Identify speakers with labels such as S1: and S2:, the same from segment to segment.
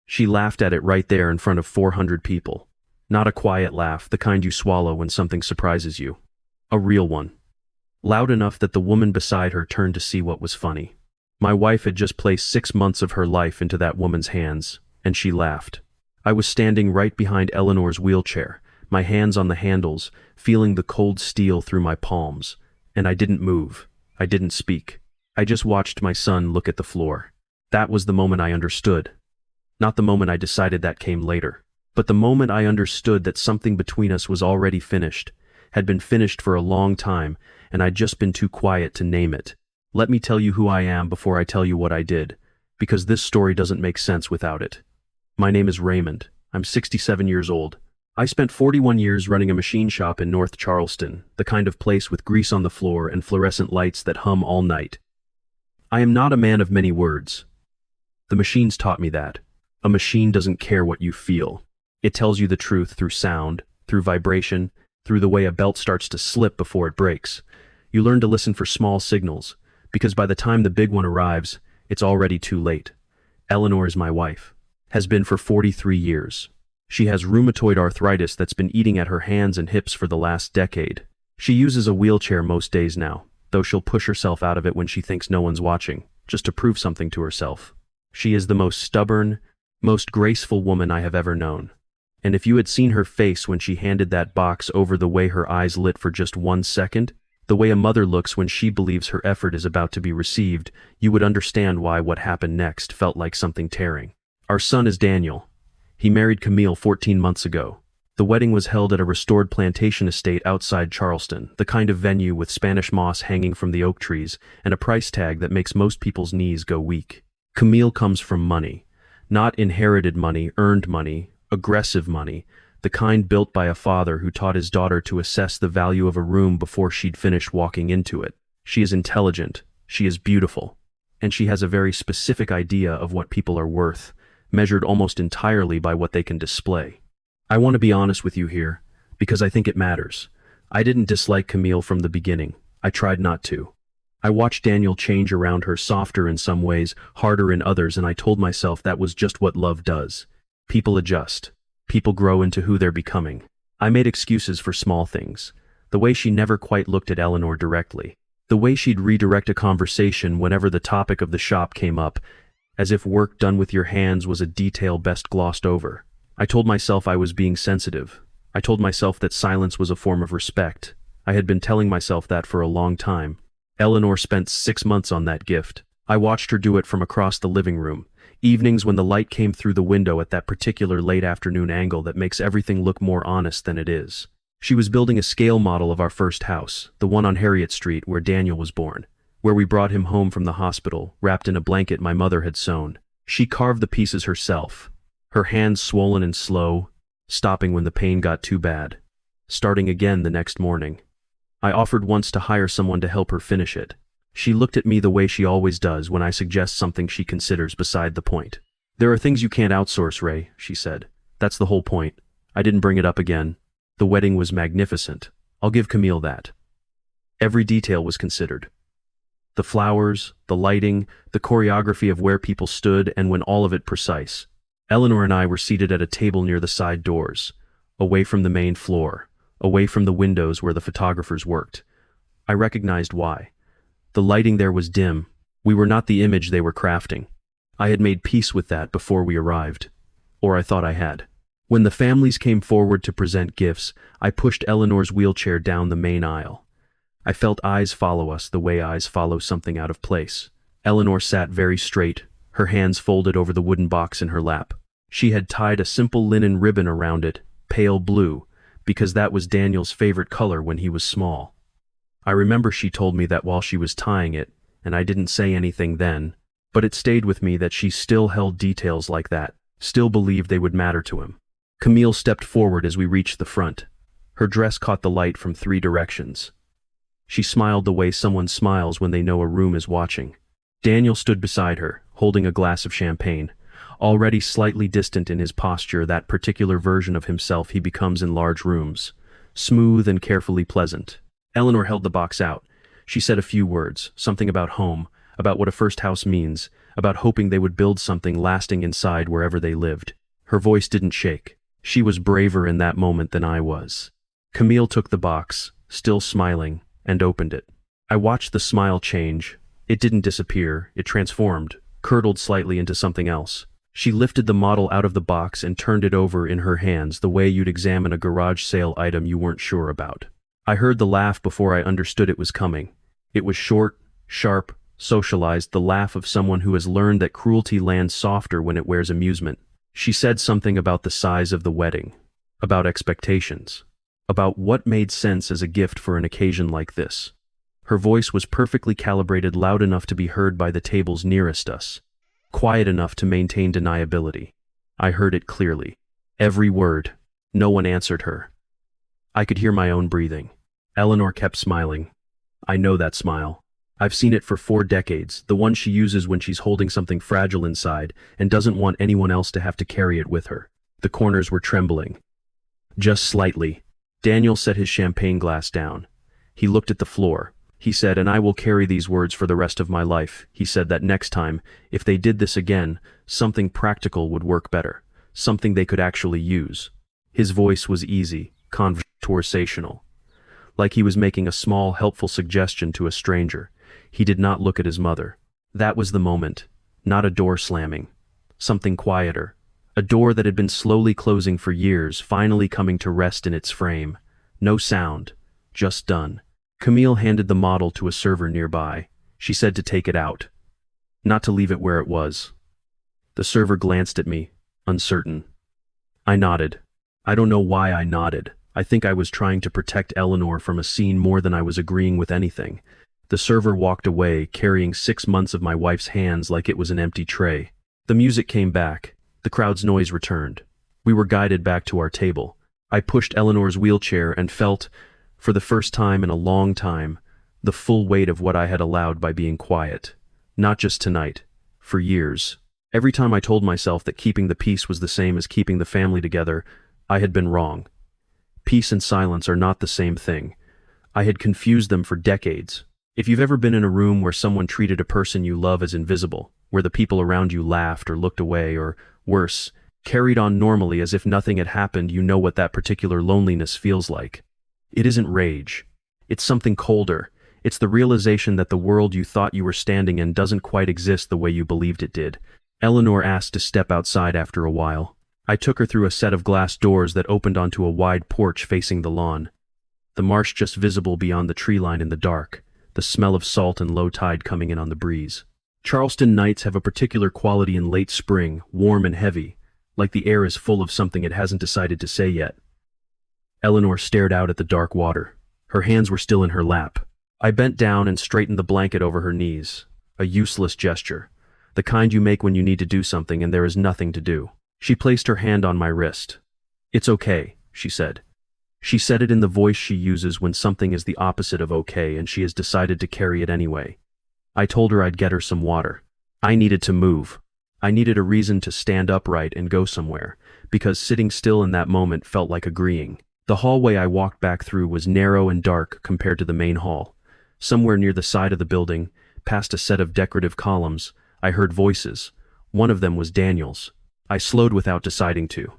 S1: She laughed at it right there in front of 400 people. Not a quiet laugh, the kind you swallow when something surprises you. A real one. Loud enough that the woman beside her turned to see what was funny. My wife had just placed 6 months of her life into that woman's hands, and she laughed. I was standing right behind Eleanor's wheelchair, my hands on the handles, feeling the cold steel through my palms, and I didn't move. I didn't speak. I just watched my son look at the floor. That was the moment I understood. Not the moment I decided, that came later, but the moment I understood that something between us was already finished, had been finished for a long time, and I'd just been too quiet to name it. Let me tell you who I am before I tell you what I did, because this story doesn't make sense without it. My name is Raymond. I'm 67 years old. I spent 41 years running a machine shop in North Charleston, the kind of place with grease on the floor and fluorescent lights that hum all night. I am not a man of many words. The machines taught me that. A machine doesn't care what you feel. It tells you the truth through sound, through vibration, through the way a belt starts to slip before it breaks. You learn to listen for small signals, because by the time the big one arrives, it's already too late. Eleanor is my wife. Has been for 43 years. She has rheumatoid arthritis that's been eating at her hands and hips for the last decade. She uses a wheelchair most days now, though she'll push herself out of it when she thinks no one's watching, just to prove something to herself. She is the most stubborn, most graceful woman I have ever known. And if you had seen her face when she handed that box over, the way her eyes lit for just 1 second, the way a mother looks when she believes her effort is about to be received, you would understand why what happened next felt like something tearing. Our son is Daniel. He married Camille 14 months ago. The wedding was held at a restored plantation estate outside Charleston, the kind of venue with Spanish moss hanging from the oak trees and a price tag that makes most people's knees go weak. Camille comes from money. Not inherited money, earned money, aggressive money, the kind built by a father who taught his daughter to assess the value of a room before she'd finished walking into it. She is intelligent, she is beautiful, and she has a very specific idea of what people are worth, measured almost entirely by what they can display. I want to be honest with you here, because I think it matters. I didn't dislike Camille from the beginning. I tried not to. I watched Daniel change around her, softer in some ways, harder in others, and I told myself that was just what love does. People adjust. People grow into who they're becoming. I made excuses for small things. The way she never quite looked at Eleanor directly. The way she'd redirect a conversation whenever the topic of the shop came up, as if work done with your hands was a detail best glossed over. I told myself I was being sensitive. I told myself that silence was a form of respect. I had been telling myself that for a long time. Eleanor spent 6 months on that gift. I watched her do it from across the living room, evenings when the light came through the window at that particular late afternoon angle that makes everything look more honest than it is. She was building a scale model of our first house, the one on Harriet Street where Daniel was born, where we brought him home from the hospital, wrapped in a blanket my mother had sewn. She carved the pieces herself, her hands swollen and slow, stopping when the pain got too bad, starting again the next morning. I offered once to hire someone to help her finish it. She looked at me the way she always does when I suggest something she considers beside the point. "There are things you can't outsource, Ray," she said. "That's the whole point." I didn't bring it up again. The wedding was magnificent. I'll give Camille that. Every detail was considered. The flowers, the lighting, the choreography of where people stood, and when all of it precise. Eleanor and I were seated at a table near the side doors, away from the main floor, away from the windows where the photographers worked. I recognized why. The lighting there was dim. We were not the image they were crafting. I had made peace with that before we arrived. Or I thought I had. When the families came forward to present gifts, I pushed Eleanor's wheelchair down the main aisle. I felt eyes follow us the way eyes follow something out of place. Eleanor sat very straight, her hands folded over the wooden box in her lap. She had tied a simple linen ribbon around it, pale blue, because that was Daniel's favorite color when he was small. I remember she told me that while she was tying it, and I didn't say anything then, but it stayed with me that she still held details like that, still believed they would matter to him. Camille stepped forward as we reached the front. Her dress caught the light from 3 directions. She smiled the way someone smiles when they know a room is watching. Daniel stood beside her, holding a glass of champagne, already slightly distant in his posture, that particular version of himself he becomes in large rooms, smooth and carefully pleasant. Eleanor held the box out. She said a few words, something about home, about what a first house means, about hoping they would build something lasting inside wherever they lived. Her voice didn't shake. She was braver in that moment than I was. Camille took the box, still smiling, and opened it. I watched the smile change. It didn't disappear, it transformed, curdled slightly into something else. She lifted the model out of the box and turned it over in her hands the way you'd examine a garage sale item you weren't sure about. I heard the laugh before I understood it was coming. It was short, sharp, socialized, the laugh of someone who has learned that cruelty lands softer when it wears amusement. She said something about the size of the wedding, about expectations, about what made sense as a gift for an occasion like this. Her voice was perfectly calibrated, loud enough to be heard by the tables nearest us, quiet enough to maintain deniability. I heard it clearly. Every word. No one answered her. I could hear my own breathing. Eleanor kept smiling. I know that smile. I've seen it for 4 decades, the one she uses when she's holding something fragile inside and doesn't want anyone else to have to carry it with her. The corners were trembling. Just slightly. Daniel set his champagne glass down. He looked at the floor. He said, and I will carry these words for the rest of my life. He said that next time, if they did this again, something practical would work better. Something they could actually use. His voice was easy, conversational. Like he was making a small, helpful suggestion to a stranger. He did not look at his mother. That was the moment. Not a door slamming. Something quieter. A door that had been slowly closing for years, finally coming to rest in its frame. No sound. Just done. Camille handed the model to a server nearby. She said to take it out. Not to leave it where it was. The server glanced at me, uncertain. I nodded. I don't know why I nodded. I think I was trying to protect Eleanor from a scene more than I was agreeing with anything. The server walked away, carrying 6 months of my wife's hands like it was an empty tray. The music came back. The crowd's noise returned. We were guided back to our table. I pushed Eleanor's wheelchair and felt, for the first time in a long time, the full weight of what I had allowed by being quiet. Not just tonight. For years. Every time I told myself that keeping the peace was the same as keeping the family together, I had been wrong. Peace and silence are not the same thing. I had confused them for decades. If you've ever been in a room where someone treated a person you love as invisible, where the people around you laughed or looked away or, worse, carried on normally as if nothing had happened, you know what that particular loneliness feels like. It isn't rage. It's something colder. It's the realization that the world you thought you were standing in doesn't quite exist the way you believed it did. Eleanor asked to step outside after a while. I took her through a set of glass doors that opened onto a wide porch facing the lawn. The marsh just visible beyond the tree line in the dark, the smell of salt and low tide coming in on the breeze. Charleston nights have a particular quality in late spring, warm and heavy, like the air is full of something it hasn't decided to say yet. Eleanor stared out at the dark water. Her hands were still in her lap. I bent down and straightened the blanket over her knees. A useless gesture. The kind you make when you need to do something and there is nothing to do. She placed her hand on my wrist. It's okay, she said. She said it in the voice she uses when something is the opposite of okay and she has decided to carry it anyway. I told her I'd get her some water. I needed to move. I needed a reason to stand upright and go somewhere, because sitting still in that moment felt like agreeing. The hallway I walked back through was narrow and dark compared to the main hall. Somewhere near the side of the building, past a set of decorative columns, I heard voices. One of them was Daniel's. I slowed without deciding to.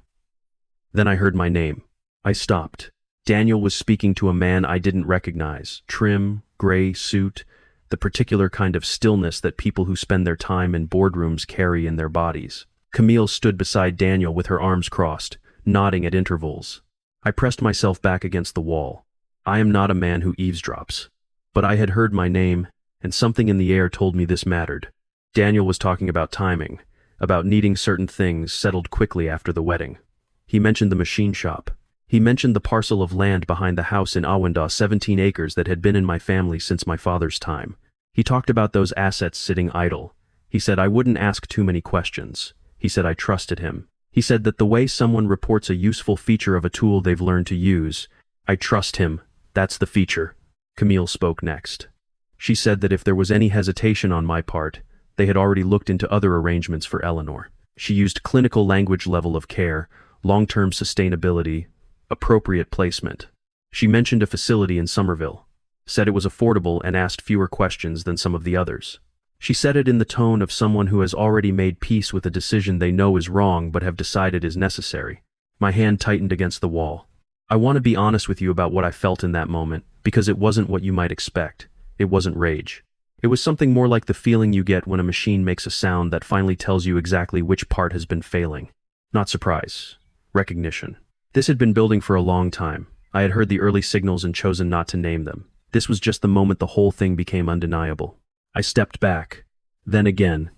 S1: Then I heard my name. I stopped. Daniel was speaking to a man I didn't recognize. Trim, gray suit, the particular kind of stillness that people who spend their time in boardrooms carry in their bodies. Camille stood beside Daniel with her arms crossed, nodding at intervals. I pressed myself back against the wall. I am not a man who eavesdrops. But I had heard my name, and something in the air told me this mattered. Daniel was talking about timing, about needing certain things settled quickly after the wedding. He mentioned the machine shop. He mentioned the parcel of land behind the house in Awendaw, 17 acres that had been in my family since my father's time. He talked about those assets sitting idle. He said I wouldn't ask too many questions. He said I trusted him. He said that the way someone reports a useful feature of a tool they've learned to use, I trust him. That's the feature. Camille spoke next. She said that if there was any hesitation on my part, they had already looked into other arrangements for Eleanor. She used clinical language level of care, long-term sustainability, appropriate placement. She mentioned a facility in Somerville, said it was affordable and asked fewer questions than some of the others. She said it in the tone of someone who has already made peace with a decision they know is wrong but have decided is necessary. My hand tightened against the wall. I want to be honest with you about what I felt in that moment, because it wasn't what you might expect. It wasn't rage. It was something more like the feeling you get when a machine makes a sound that finally tells you exactly which part has been failing. Not surprise. Recognition. This had been building for a long time. I had heard the early signals and chosen not to name them. This was just the moment the whole thing became undeniable. I stepped back. Then again.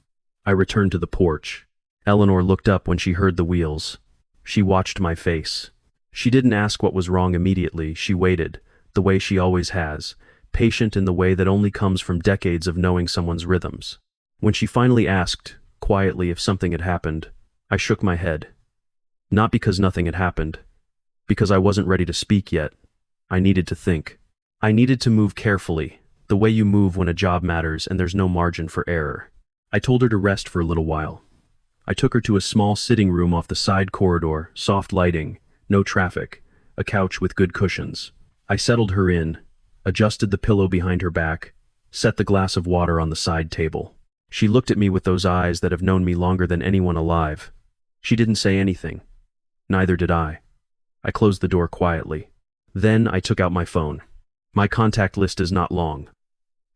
S1: I returned to the porch. Eleanor looked up when she heard the wheels. She watched my face. She didn't ask what was wrong immediately. She waited, the way she always has, patient in the way that only comes from decades of knowing someone's rhythms. When she finally asked, quietly, if something had happened, I shook my head. Not because nothing had happened. Because I wasn't ready to speak yet. I needed to think. I needed to move carefully, the way you move when a job matters and there's no margin for error. I told her to rest for a little while. I took her to a small sitting room off the side corridor, soft lighting, no traffic, a couch with good cushions. I settled her in, adjusted the pillow behind her back, set the glass of water on the side table. She looked at me with those eyes that have known me longer than anyone alive. She didn't say anything. Neither did I. I closed the door quietly. Then I took out my phone. My contact list is not long.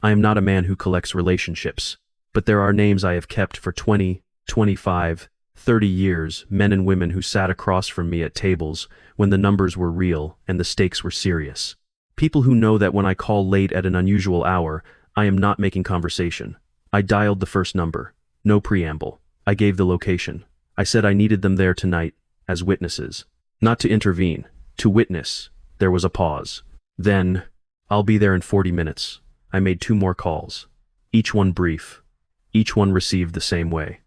S1: I am not a man who collects relationships, but there are names I have kept for 20, 25, 30 years, men and women who sat across from me at tables when the numbers were real and the stakes were serious. People who know that when I call late at an unusual hour, I am not making conversation. I dialed the first number. No preamble. I gave the location. I said I needed them there tonight, as witnesses. Not to intervene, to witness. There was a pause. Then, I'll be there in 40 minutes. I made 2 more calls. Each one brief. Each one received the same way.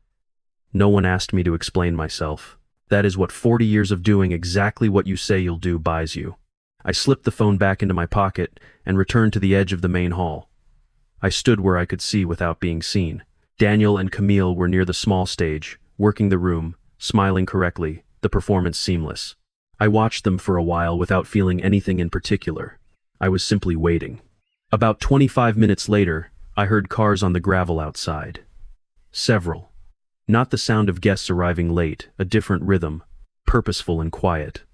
S1: No one asked me to explain myself. That is what 40 years of doing exactly what you say you'll do buys you. I slipped the phone back into my pocket and returned to the edge of the main hall. I stood where I could see without being seen. Daniel and Camille were near the small stage, working the room, smiling correctly, the performance seamless. I watched them for a while without feeling anything in particular. I was simply waiting. About 25 minutes later, I heard cars on the gravel outside. Several. Not the sound of guests arriving late, a different rhythm, purposeful and quiet.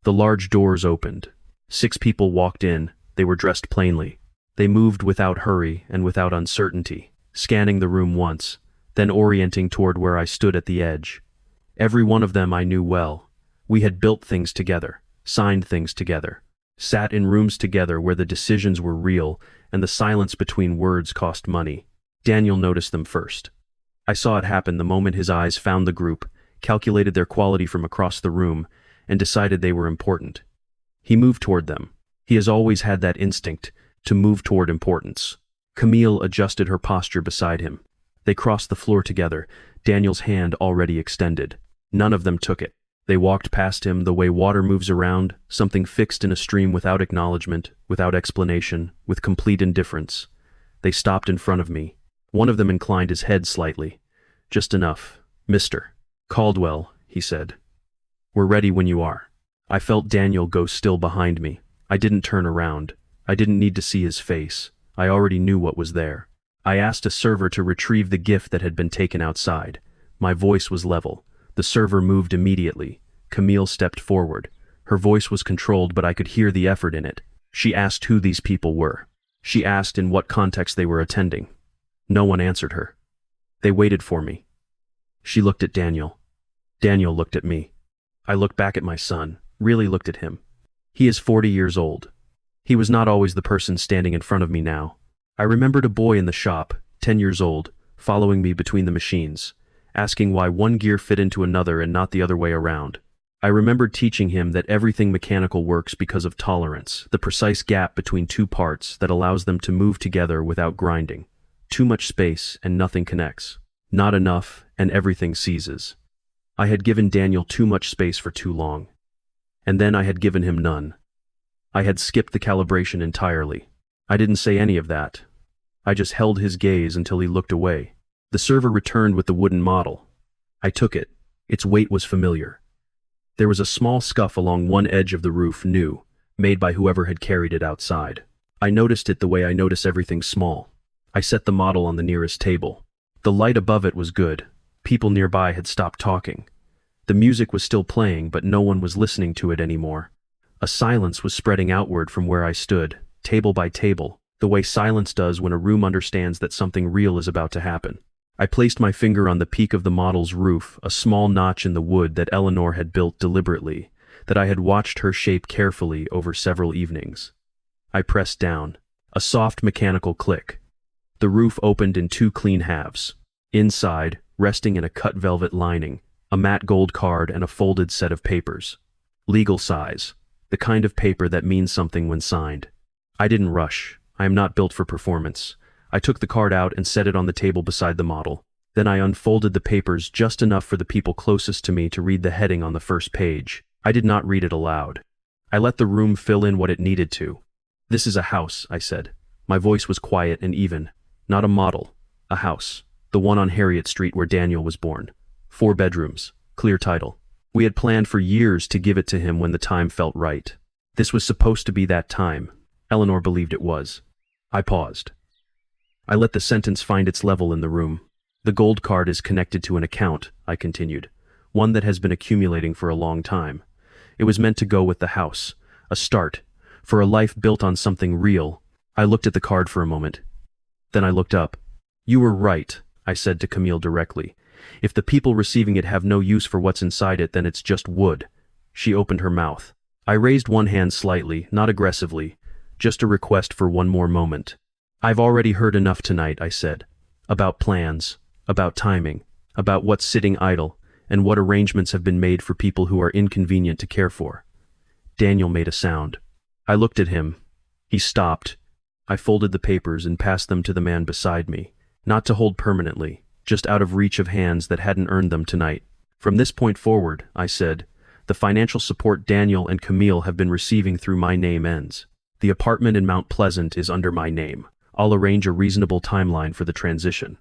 S1: The large doors opened. 6 people walked in. They were dressed plainly. They moved without hurry and without uncertainty, scanning the room once, then orienting toward where I stood at the edge. Every one of them I knew well. We had built things together, signed things together, sat in rooms together where the decisions were real and the silence between words cost money. Daniel noticed them first. I saw it happen the moment his eyes found the group, calculated their quality from across the room, and decided they were important. He moved toward them. He has always had that instinct, to move toward importance. Camille adjusted her posture beside him. They crossed the floor together, Daniel's hand already extended. None of them took it. They walked past him the way water moves around, something fixed in a stream without acknowledgement, without explanation, with complete indifference. They stopped in front of me. One of them inclined his head slightly. Just enough. Mr. Caldwell, he said. We're ready when you are. I felt Daniel go still behind me. I didn't turn around. I didn't need to see his face. I already knew what was there. I asked a server to retrieve the gift that had been taken outside. My voice was level. The server moved immediately. Camille stepped forward. Her voice was controlled, but I could hear the effort in it. She asked who these people were. She asked in what context they were attending. No one answered her. They waited for me. She looked at Daniel. Daniel looked at me. I looked back at my son, really looked at him. He is 40 years old. He was not always the person standing in front of me now. I remembered a boy in the shop, 10 years old, following me between the machines, asking why one gear fit into another and not the other way around. I remembered teaching him that everything mechanical works because of tolerance, the precise gap between 2 parts that allows them to move together without grinding. Too much space and nothing connects. Not enough and everything seizes. I had given Daniel too much space for too long. And then I had given him none. I had skipped the calibration entirely. I didn't say any of that. I just held his gaze until he looked away. The server returned with the wooden model. I took it. Its weight was familiar. There was a small scuff along one edge of the roof, new, made by whoever had carried it outside. I noticed it the way I notice everything small. I set the model on the nearest table. The light above it was good. People nearby had stopped talking. The music was still playing, but no one was listening to it anymore. A silence was spreading outward from where I stood, table by table, the way silence does when a room understands that something real is about to happen. I placed my finger on the peak of the model's roof, a small notch in the wood that Eleanor had built deliberately, that I had watched her shape carefully over several evenings. I pressed down. A soft mechanical click. The roof opened in two clean halves. Inside, resting in a cut velvet lining, a matte gold card and a folded set of papers. Legal size. The kind of paper that means something when signed. I didn't rush. I am not built for performance. I took the card out and set it on the table beside the model. Then I unfolded the papers just enough for the people closest to me to read the heading on the first page. I did not read it aloud. I let the room fill in what it needed to. "This is a house," I said. My voice was quiet and even. "Not a model. A house. The one on Harriet Street where Daniel was born. 4 bedrooms. Clear title. We had planned for years to give it to him when the time felt right. This was supposed to be that time. Eleanor believed it was." I paused. I let the sentence find its level in the room. "The gold card is connected to an account," I continued. "One that has been accumulating for a long time. It was meant to go with the house. A start. For a life built on something real." I looked at the card for a moment. Then I looked up. "You were right," I said to Camille directly. "If the people receiving it have no use for what's inside it, then it's just wood." She opened her mouth. I raised one hand slightly, not aggressively, just a request for one more moment. "I've already heard enough tonight," I said. "About plans, about timing, about what's sitting idle, and what arrangements have been made for people who are inconvenient to care for." Daniel made a sound. I looked at him. He stopped. I folded the papers and passed them to the man beside me, not to hold permanently, just out of reach of hands that hadn't earned them tonight. "From this point forward," I said, "the financial support Daniel and Camille have been receiving through my name ends. The apartment in Mount Pleasant is under my name. I'll arrange a reasonable timeline for the transition.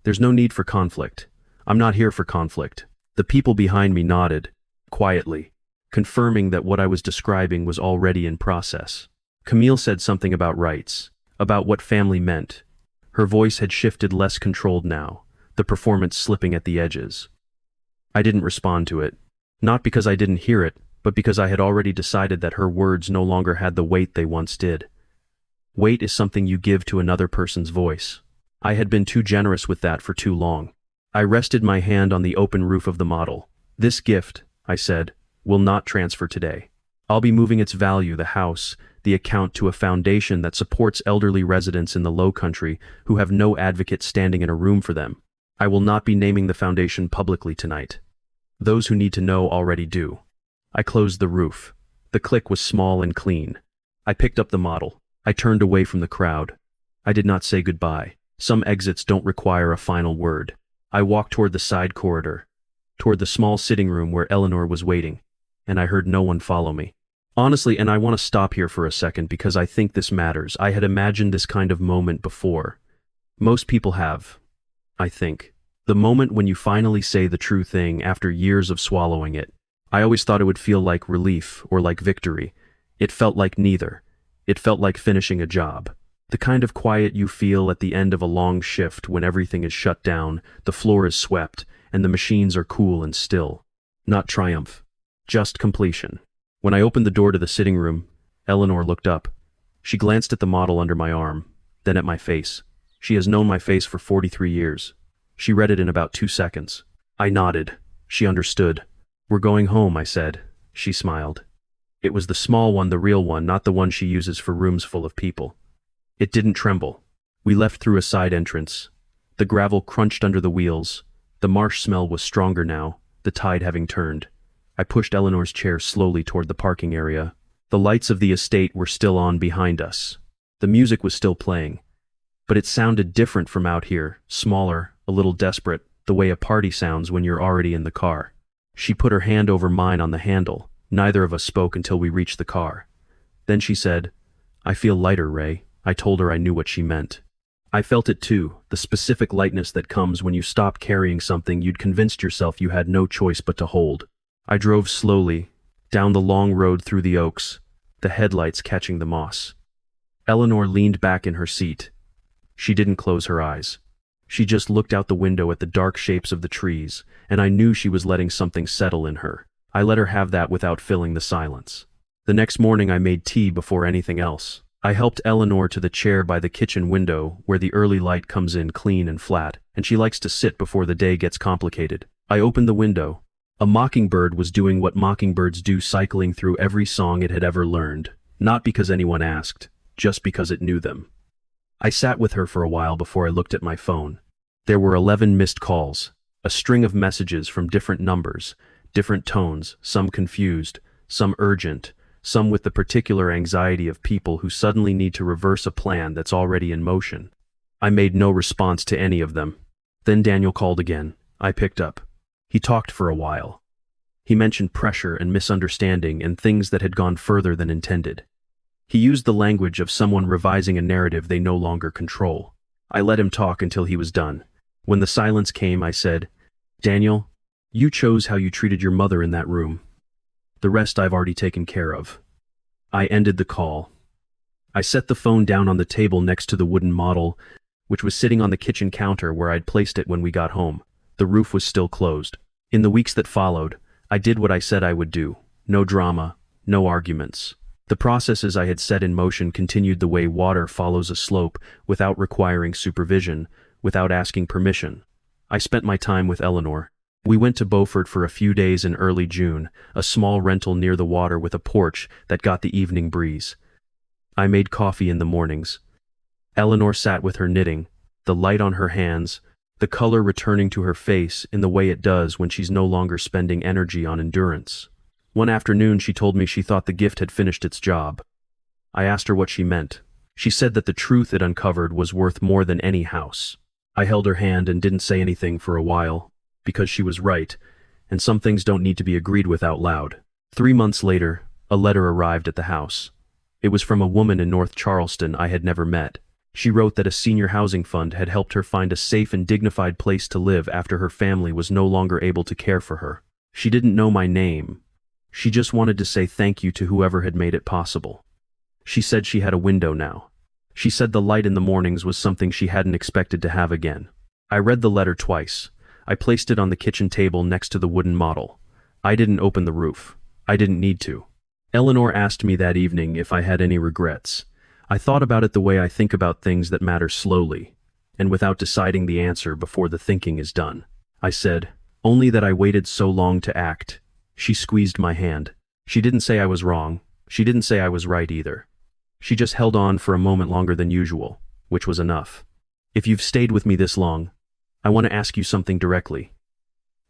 S1: There's no need for conflict. I'm not here for conflict." The people behind me nodded, quietly, confirming that what I was describing was already in process. Camille said something about rights, about what family meant. Her voice had shifted, less controlled now, the performance slipping at the edges. I didn't respond to it, not because I didn't hear it, but because I had already decided that her words no longer had the weight they once did. Weight is something you give to another person's voice. I had been too generous with that for too long. I rested my hand on the open roof of the model. "This gift," I said, "will not transfer today. I'll be moving its value, the house, the account, to a foundation that supports elderly residents in the Low Country who have no advocate standing in a room for them. I will not be naming the foundation publicly tonight. Those who need to know already do." I closed the roof. The click was small and clean. I picked up the model. I turned away from the crowd. I did not say goodbye. Some exits don't require a final word. I walked toward the side corridor, toward the small sitting room where Eleanor was waiting, and I heard no one follow me. Honestly, and I want to stop here for a second because I think this matters. I had imagined this kind of moment before. Most people have, I think. The moment when you finally say the true thing after years of swallowing it. I always thought it would feel like relief or like victory. It felt like neither. It felt like finishing a job. The kind of quiet you feel at the end of a long shift when everything is shut down, the floor is swept, and the machines are cool and still. Not triumph. Just completion. When I opened the door to the sitting room, Eleanor looked up. She glanced at the model under my arm, then at my face. She has known my face for 43 years. She read it in about 2 seconds. I nodded. She understood. "We're going home," I said. She smiled. It was the small one, the real one, not the one she uses for rooms full of people. It didn't tremble. We left through a side entrance. The gravel crunched under the wheels. The marsh smell was stronger now, the tide having turned. I pushed Eleanor's chair slowly toward the parking area. The lights of the estate were still on behind us. The music was still playing. But it sounded different from out here, smaller, a little desperate, the way a party sounds when you're already in the car. She put her hand over mine on the handle. Neither of us spoke until we reached the car. Then she said, "I feel lighter, Ray." I told her I knew what she meant. I felt it too, the specific lightness that comes when you stop carrying something you'd convinced yourself you had no choice but to hold. I drove slowly, down the long road through the oaks, the headlights catching the moss. Eleanor leaned back in her seat. She didn't close her eyes. She just looked out the window at the dark shapes of the trees, and I knew she was letting something settle in her. I let her have that without filling the silence. The next morning I made tea before anything else. I helped Eleanor to the chair by the kitchen window where the early light comes in clean and flat, and she likes to sit before the day gets complicated. I opened the window. A mockingbird was doing what mockingbirds do, cycling through every song it had ever learned, not because anyone asked, just because it knew them. I sat with her for a while before I looked at my phone. There were 11 missed calls, a string of messages from different numbers, different tones, some confused, some urgent, some with the particular anxiety of people who suddenly need to reverse a plan that's already in motion. I made no response to any of them. Then Daniel called again. I picked up. He talked for a while. He mentioned pressure and misunderstanding and things that had gone further than intended. He used the language of someone revising a narrative they no longer control. I let him talk until he was done. When the silence came, I said, "Daniel, you chose how you treated your mother in that room. The rest I've already taken care of." I ended the call. I set the phone down on the table next to the wooden model, which was sitting on the kitchen counter where I'd placed it when we got home. The roof was still closed. In the weeks that followed, I did what I said I would do. No drama, no arguments. The processes I had set in motion continued the way water follows a slope, without requiring supervision, without asking permission. I spent my time with Eleanor. We went to Beaufort for a few days in early June, a small rental near the water with a porch that got the evening breeze. I made coffee in the mornings. Eleanor sat with her knitting, the light on her hands, the color returning to her face in the way it does when she's no longer spending energy on endurance. One afternoon she told me she thought the gift had finished its job. I asked her what she meant. She said that the truth it uncovered was worth more than any house. I held her hand and didn't say anything for a while, because she was right, and some things don't need to be agreed with out loud. 3 months later, a letter arrived at the house. It was from a woman in North Charleston I had never met. She wrote that a senior housing fund had helped her find a safe and dignified place to live after her family was no longer able to care for her. She didn't know my name. She just wanted to say thank you to whoever had made it possible. She said she had a window now. She said the light in the mornings was something she hadn't expected to have again. I read the letter twice. I placed it on the kitchen table next to the wooden model. I didn't open the roof. I didn't need to. Eleanor asked me that evening if I had any regrets. I thought about it the way I think about things that matter, slowly, and without deciding the answer before the thinking is done. I said, only that I waited so long to act. She squeezed my hand. She didn't say I was wrong. She didn't say I was right either. She just held on for a moment longer than usual, which was enough. If you've stayed with me this long, I want to ask you something directly.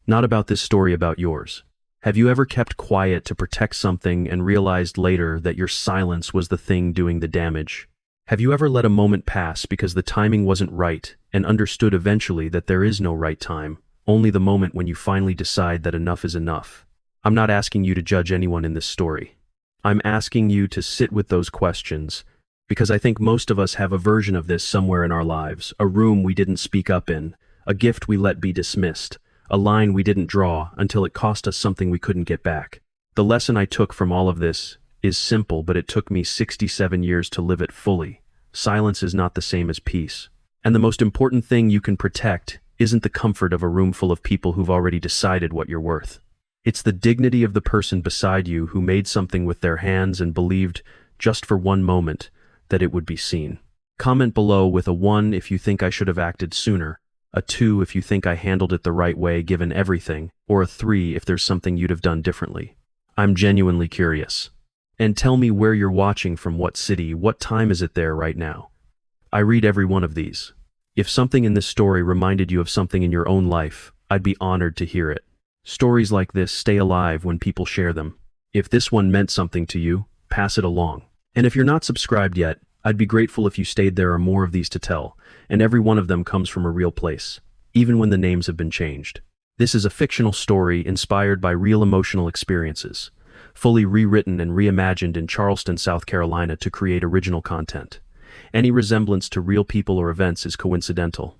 S1: Not about this story, about yours. Have you ever kept quiet to protect something and realized later that your silence was the thing doing the damage? Have you ever let a moment pass because the timing wasn't right and understood eventually that there is no right time, only the moment when you finally decide that enough is enough? I'm not asking you to judge anyone in this story. I'm asking you to sit with those questions, because I think most of us have a version of this somewhere in our lives, a room we didn't speak up in, a gift we let be dismissed, a line we didn't draw until it cost us something we couldn't get back. The lesson I took from all of this is simple, but it took me 67 years to live it fully. Silence is not the same as peace. And the most important thing you can protect isn't the comfort of a room full of people who've already decided what you're worth. It's the dignity of the person beside you who made something with their hands and believed, just for one moment, that it would be seen. Comment below with a 1 if you think I should have acted sooner, a 2 if you think I handled it the right way given everything, or a 3 if there's something you'd have done differently. I'm genuinely curious. And tell me where you're watching from, what city, what time is it there right now? I read every one of these. If something in this story reminded you of something in your own life, I'd be honored to hear it. Stories like this stay alive when people share them. If this one meant something to you, pass it along. And if you're not subscribed yet, I'd be grateful if you stayed. There are more of these to tell, and every one of them comes from a real place, even when the names have been changed. This is a fictional story inspired by real emotional experiences, fully rewritten and reimagined in Charleston, South Carolina to create original content. Any resemblance to real people or events is coincidental.